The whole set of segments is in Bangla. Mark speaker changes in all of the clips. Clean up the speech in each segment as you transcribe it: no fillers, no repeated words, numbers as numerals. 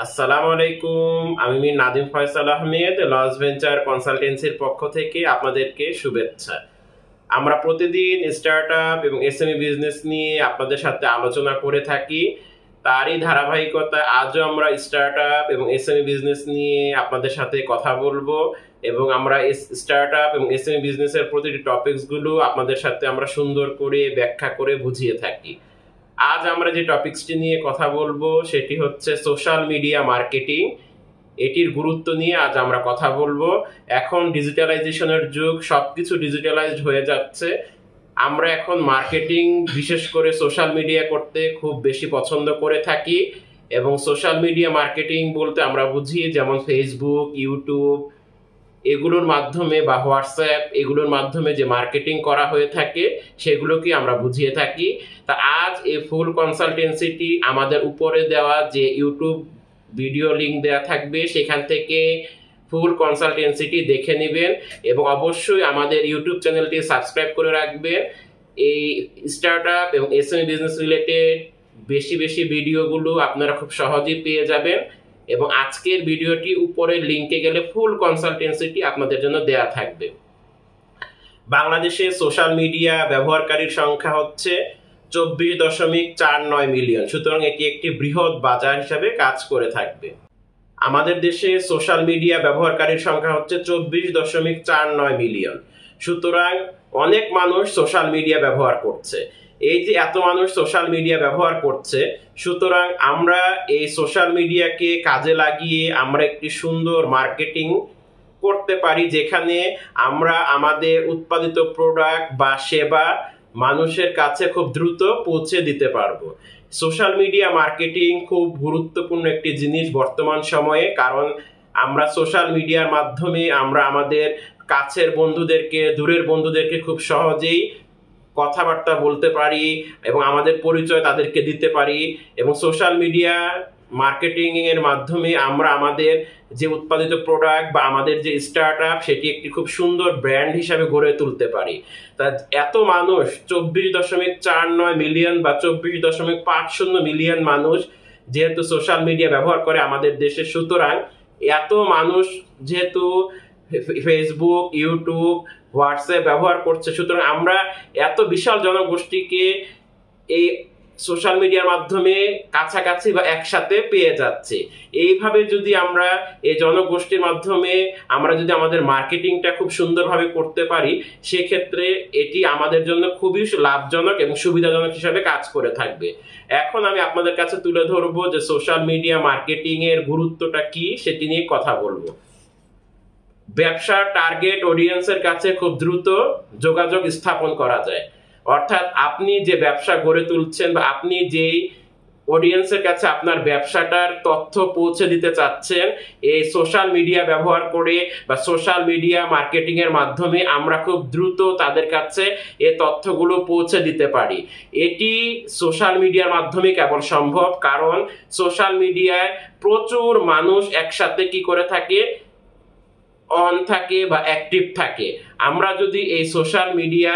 Speaker 1: আসসালামু আলাইকুম। আমি মির নাদিম ফয়সাল আহমেদ, লস ভেঞ্চার কনসালটেন্সির পক্ষ থেকে আপনাদেরকে শুভেচ্ছা। আমরা প্রতিদিন স্টার্টআপ এবং এসএমই বিজনেস নিয়ে আপনাদের সাথে আলোচনা করে থাকি। তারই ধারাবাহিকতা আজও আমরা স্টার্টআপ এবং এসএমই বিজনেস নিয়ে আপনাদের সাথে কথা বলবো এবং আমরা স্টার্টআপ এবং এসএমই বিজনেসের প্রতিটি টপিকসগুলো আপনাদের সাথে আমরা সুন্দর করে ব্যাখ্যা করে বুঝিয়ে থাকি। আজ আমরা যে টপিকসটি নিয়ে কথা বলবো সেটি হচ্ছে সোশ্যাল মিডিয়া মার্কেটিং। এটির গুরুত্ব নিয়ে আজ আমরা কথা বলবো। এখন ডিজিটালাইজেশনের যুগ, সবকিছু ডিজিটালাইজড হয়ে যাচ্ছে। আমরা এখন মার্কেটিং বিশেষ করে সোশ্যাল মিডিয়া করতে খুব বেশি পছন্দ করে থাকি এবং সোশ্যাল মিডিয়া মার্কেটিং বলতে আমরা বুঝি যেমন ফেসবুক, ইউটিউব এগুলোর মাধ্যমে বা হোয়াটসঅ্যাপ এগুলোর মাধ্যমে যে মার্কেটিং করা হয়ে থাকে সেগুলোকে আমরা বুঝিয়ে থাকি। তা আজ এই ফুল কনসালটেন্সিটি আমাদের উপরে দেওয়া যে ইউটিউব ভিডিও লিঙ্ক দেওয়া থাকবে সেখান থেকে ফুল কনসালটেন্সিটি দেখে নেবেন এবং অবশ্যই আমাদের ইউটিউব চ্যানেলটি সাবস্ক্রাইব করে রাখবেন। এই স্টার্টআপ এবং এসএমই বিজনেস রিলেটেড বেশি বেশি ভিডিওগুলো আপনারা খুব সহজেই পেয়ে যাবেন এবং আজকের ভিডিওটি উপরের লিঙ্কে গেলে ফুল কনসালটেন্সিটি আপনাদের জন্য দেয়া থাকবে। বাংলাদেশে সোশ্যাল মিডিয়া ব্যবহারকারীর সংখ্যা হচ্ছে 24.49 মিলিয়ন, সুতরাং এটি একটি বৃহৎ বাজার হিসাবে কাজ করে থাকবে। আমাদের দেশে সোশ্যাল মিডিয়া ব্যবহারকারীর সংখ্যা হচ্ছে 24.49 মিলিয়ন, সুতরাং অনেক মানুষ সোশ্যাল মিডিয়া ব্যবহার করছে। এই যে এত মানুষ সোশ্যাল মিডিয়া ব্যবহার করছে, সুতরাং আমরা এই সোশ্যাল মিডিয়াকে কাজে লাগিয়ে আমরা একটি সুন্দর মার্কেটিং করতে পারি যেখানে আমরা আমাদের উৎপাদিত প্রোডাক্ট বা সেবা মানুষের কাছে খুব দ্রুত পৌঁছে দিতে পারবো। সোশ্যাল মিডিয়া মার্কেটিং খুব গুরুত্বপূর্ণ একটি জিনিস বর্তমান সময়ে, কারণ আমরা সোশ্যাল মিডিয়ার মাধ্যমে আমরা আমাদের কাছের বন্ধুদেরকে, দূরের বন্ধুদেরকে খুব সহজেই কথাবার্তা বলতে পারি এবং আমাদের পরিচয় তাদেরকে দিতে পারি এবং সোশ্যাল মিডিয়া মার্কেটিং এর মাধ্যমে আমরা আমাদের যে উৎপাদিত প্রোডাক্ট বা আমাদের যে স্টার্টআপ সেটি একটি খুব সুন্দর ব্র্যান্ড হিসাবে গড়ে তুলতে পারি। তা এত মানুষ 24.49 মিলিয়ন বা 24.50 মিলিয়ন মানুষ যেহেতু সোশ্যাল মিডিয়া ব্যবহার করে আমাদের দেশে, সুতরাং এত মানুষ যেহেতু ফেসবুক, ইউটিউব, হোয়াটসঅ্যাপ ব্যবহার করছে, সুতরাং আমরা এত বিশাল জনগোষ্ঠীকে এই সোশ্যাল মিডিয়ার মাধ্যমে কাছাকাছি বা একসাথে পেয়ে যাচ্ছে। এইভাবে যদি আমরা এই জনগোষ্ঠীর মাধ্যমে আমরা যদি আমাদের মার্কেটিংটা খুব সুন্দরভাবে করতে পারি, সেক্ষেত্রে এটি আমাদের জন্য খুবই লাভজনক এবং সুবিধাজনক হিসাবে কাজ করে থাকবে। এখন আমি আপনাদের কাছে তুলে ধরবো যে সোশ্যাল মিডিয়া মার্কেটিং এর গুরুত্বটা কি সেটি নিয়ে কথা বলবো। ব্যবসার টার্গেট অডিয়েন্সের কাছে খুব দ্রুত যোগাযোগ স্থাপন করা যায়, অর্থাৎ আপনি যে ব্যবসা গড়ে তুলছেন বা আপনি যেই অডিয়েন্সের কাছে আপনার ব্যবসাটার তথ্য পৌঁছে দিতে চাচ্ছেন, এই সোশ্যাল মিডিয়া ব্যবহার করে বা সোশ্যাল মিডিয়া মার্কেটিং এর মাধ্যমে আমরা খুব দ্রুত তাদের কাছে এই তথ্যগুলো পৌঁছে দিতে পারি। এটি সোশ্যাল মিডিয়ার মাধ্যমে কেবল সম্ভব, কারণ সোশ্যাল মিডিয়ায় প্রচুর মানুষ একসাথে কি করে থাকে, অন থাকে বা অ্যাক্টিভ থাকে। আমরা যদি এই সোশ্যাল মিডিয়া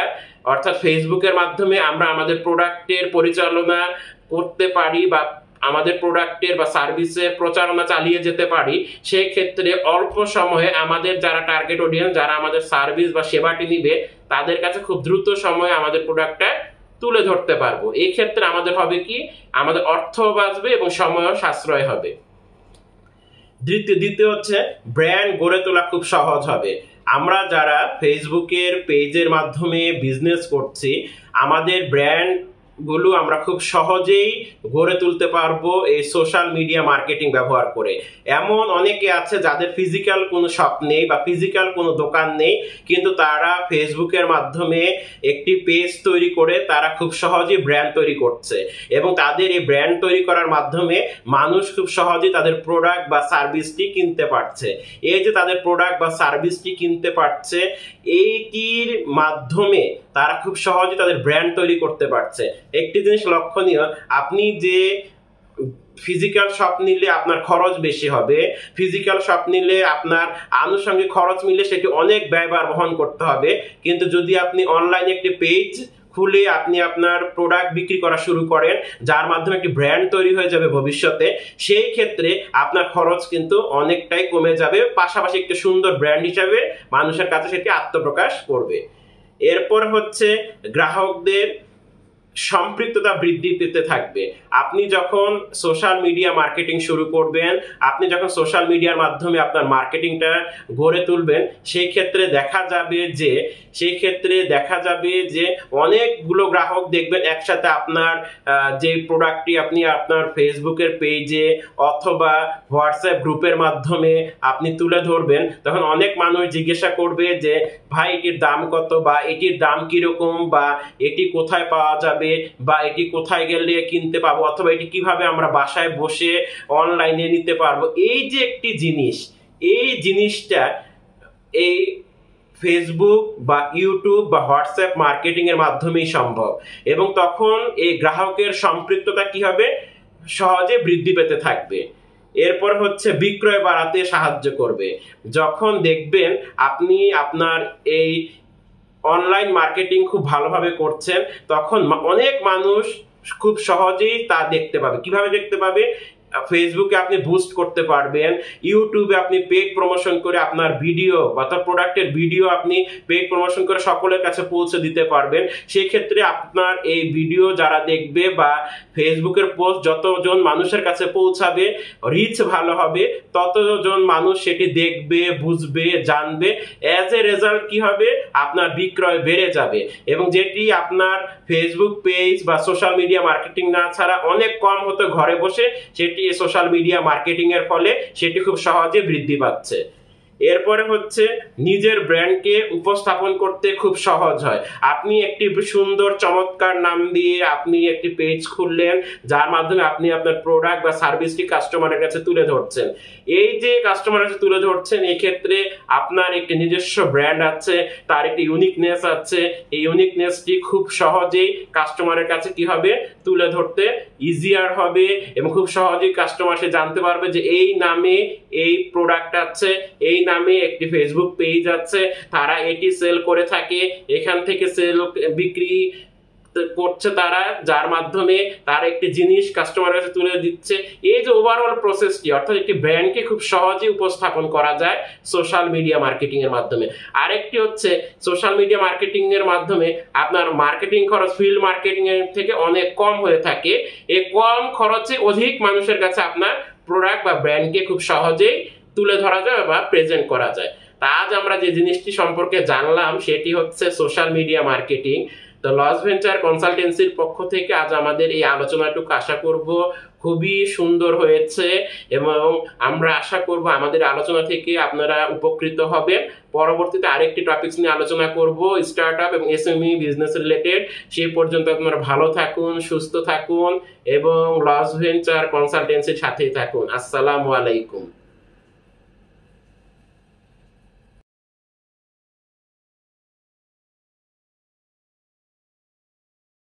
Speaker 1: অর্থাৎ ফেসবুকের মাধ্যমে আমরা আমাদের প্রোডাক্টের পরিচালনা করতে পারি বা আমাদের প্রোডাক্টের বা সার্ভিসের প্রচারণা চালিয়ে যেতে পারি, সেই ক্ষেত্রে অল্প সময়ে আমাদের যারা টার্গেট অডিয়েন্স, যারা আমাদের সার্ভিস বা সেবাটি নিবে, তাদের কাছে খুব দ্রুত সময়ে আমাদের প্রোডাক্টটা তুলে ধরতে পারবো। এই ক্ষেত্রে আমাদের হবে কি, আমাদের অর্থ বাঁচবে এবং সময়ও সাশ্রয় হবে। দ্বিতীয় হচ্ছে ব্র্যান্ড গড়ে তোলা খুব সহজ হবে। আমরা যারা ফেসবুকের পেজের মাধ্যমে বিজনেস করছি, আমাদের ব্র্যান্ড গুলো আমরা খুব সহজেই গড়ে তুলতে পারবো এই সোশ্যাল মিডিয়া মার্কেটিং ব্যবহার করে। এমন অনেকে আছে যাদের ফিজিক্যাল কোনো শপ নেই বা ফিজিক্যাল কোনো দোকান নেই, কিন্তু তারা ফেসবুকের মাধ্যমে একটি পেজ তৈরি করে তারা খুব সহজেই ব্র্যান্ড তৈরি করছে এবং তাদের এই ব্র্যান্ড তৈরি করার মাধ্যমে মানুষ খুব সহজেই তাদের প্রোডাক্ট বা সার্ভিসটি কিনতে পারছে। এই যে তাদের প্রোডাক্ট বা সার্ভিসটি কিনতে পারছে, এইটির মাধ্যমে তারা খুব সহজে তাদের ব্র্যান্ড তৈরি করতে পারছে। একটি জিনিস লক্ষণীয়, আপনি যে ফিজিক্যাল শপ নিলে আপনার খরচ বেশি হবে, ফিজিক্যাল শপ নিলে আপনার আনুষঙ্গিক খরচ মিলে সেটি অনেক ব্যয়ভার বহন করতে হবে, কিন্তু যদি আপনি অনলাইনে একটি পেজ খুলে আপনি আপনার প্রোডাক্ট বিক্রি করা শুরু করেন, যার মাধ্যমে একটি ব্র্যান্ড তৈরি হয়ে যাবে ভবিষ্যতে, সেই ক্ষেত্রে আপনার খরচ কিন্তু অনেকটাই কমে যাবে, পাশাপাশি একটি সুন্দর ব্র্যান্ড হিসাবে মানুষের কাছে সেটি আত্মপ্রকাশ করবে। এরপর হচ্ছে গ্রাহকদের সম্পৃক্ততা বৃদ্ধি পেতে থাকবে। আপনি যখন সোশ্যাল মিডিয়া মার্কেটিং শুরু করবেন, আপনি যখন সোশ্যাল মিডিয়ার মাধ্যমে আপনার মার্কেটিংটা গড়ে তুলবেন, সেই ক্ষেত্রে দেখা যাবে যে অনেকগুলো গ্রাহক দেখবেন একসাথে আপনার যে প্রোডাক্টটি আপনি আপনার ফেসবুকের পেজে অথবা হোয়াটসঅ্যাপ গ্রুপের মাধ্যমে আপনি তুলে ধরবেন। তখন অনেক মানুষ জিজ্ঞাসা করবে যে ভাই এটির দাম কত, বা এটির দাম কিরকম, বা এটি কোথায় পাওয়া যাবে, বা এটি কোথায় গেলে কিনতে পাবো, অথবা এটি কিভাবে আমরা বাসায় বসে অনলাইনে নিতে পারবো। এই যে একটি জিনিস, এই জিনিসটা এই ফেসবুক বা ইউটিউব বা হোয়াটসঅ্যাপ মার্কেটিং এর মাধ্যমেই সম্ভব, এবং তখন এই গ্রাহকের সম্পৃক্ততা কি হবে, সহজে বৃদ্ধি পেতে থাকবে। এরপর হচ্ছে বিক্রয় বাড়াতে সাহায্য করবে। যখন দেখবেন আপনি আপনার এই অনলাইন মার্কেটিং খুব ভালোভাবে করছেন, তখন অনেক মানুষ খুব সহজেই তা দেখতে পাবে। কিভাবে দেখতে পাবে? ফেসবুকে আপনি বুস্ট করতে পারবেন, ইউটিউবে আপনি পেইড প্রমোশন করে আপনার ভিডিও বা তার প্রোডাক্টের ভিডিও আপনি পেইড প্রমোশন করে সকলের কাছে পৌঁছে দিতে পারবেন। সেই ক্ষেত্রে আপনার এই ভিডিও যারা দেখবে বা ফেসবুকের পোস্ট যতজন মানুষের কাছে পৌঁছাবে, রিচ ভালো হবে, ততজন মানুষ সেটি দেখবে, বুঝবে, জানবে। অ্যাজ এ রেজাল্ট কি হবে, আপনার বিক্রয় বেড়ে যাবে, এবং যেটি আপনার ফেসবুক পেজ বা সোশ্যাল মিডিয়া মার্কেটিং না ছাড়া অনেক কম হতো ঘরে বসে, সেটি সোশ্যাল মিডিয়া মার্কেটিং এর ফলে সেটি খুব সহজে বৃদ্ধি পাচ্ছে। এরপরে হচ্ছে নিজের ব্র্যান্ডকে উপস্থাপন করতে খুব সহজ হয়। আপনি একটি সুন্দর চমৎকার নাম দিয়ে আপনি একটি পেজ খুললেন, যার মাধ্যমে আপনি আপনার প্রোডাক্ট বা সার্ভিসটি কাস্টমারের কাছে তুলে ধরছেন। এই যে কাস্টমারের কাছে তুলে ধরছেন, এই ক্ষেত্রে আপনার একটি নিজস্ব ব্র্যান্ড আছে, তার একটি ইউনিকনেস আছে। এই ইউনিকনেসটি খুব সহজেই কাস্টমারের কাছে কি হবে, তুলে ধরতে ইজিয়ার হবে, এবং খুব সহজেই কাস্টমার সে জানতে পারবে যে এই নামে এই প্রোডাক্ট আছে, এই নামে একটি ফেসবুক পেজ আছে, তারা এটি সেল করে থাকে, এখান থেকে সেল বিক্রি করছে তারা, যার মাধ্যমে তার একটি জিনিস কাস্টমারের কাছে তুলে দিচ্ছে। এই যে ওভারঅল প্রসেসটি, অর্থাৎ একটি ব্র্যান্ডকে খুব সহজেই উপস্থাপন করা যায় সোশ্যাল মিডিয়া মার্কেটিং এর মাধ্যমে। আরেকটি হচ্ছে সোশ্যাল মিডিয়া মার্কেটিং এর মাধ্যমে আপনার মার্কেটিং খরচ ফিল্ড মার্কেটিং এর থেকে অনেক কম হয়ে থাকে। এই কম খরচে অধিক মানুষের কাছে আপনার প্রোডাক্ট বা ব্র্যান্ডকে খুব সহজেই তুলে ধরা যায় বা প্রেজেন্ট করা যায়। তা আজ আমরা যে জিনিসটি সম্পর্কে জানলাম সেটি হচ্ছে সোশ্যাল মিডিয়া মার্কেটিং। তো লস ভেঞ্চার কনসালটেন্সির পক্ষ থেকে আজ আমাদের এই আলোচনাটুকু আশা করব খুবই সুন্দর হয়েছে, এবং আমরা আশা করব আমাদের আলোচনা থেকে আপনারা উপকৃত হবেন। পরবর্তীতে আরেকটি টপিকস নিয়ে আলোচনা করব, স্টার্টআপ এবং এসএমই বিজনেস রিলেটেড। সেই পর্যন্ত আপনারা ভালো থাকুন, সুস্থ থাকুন, এবং লস ভেঞ্চার কনসালটেন্সির সাথেই থাকুন। আসসালামু আলাইকুম।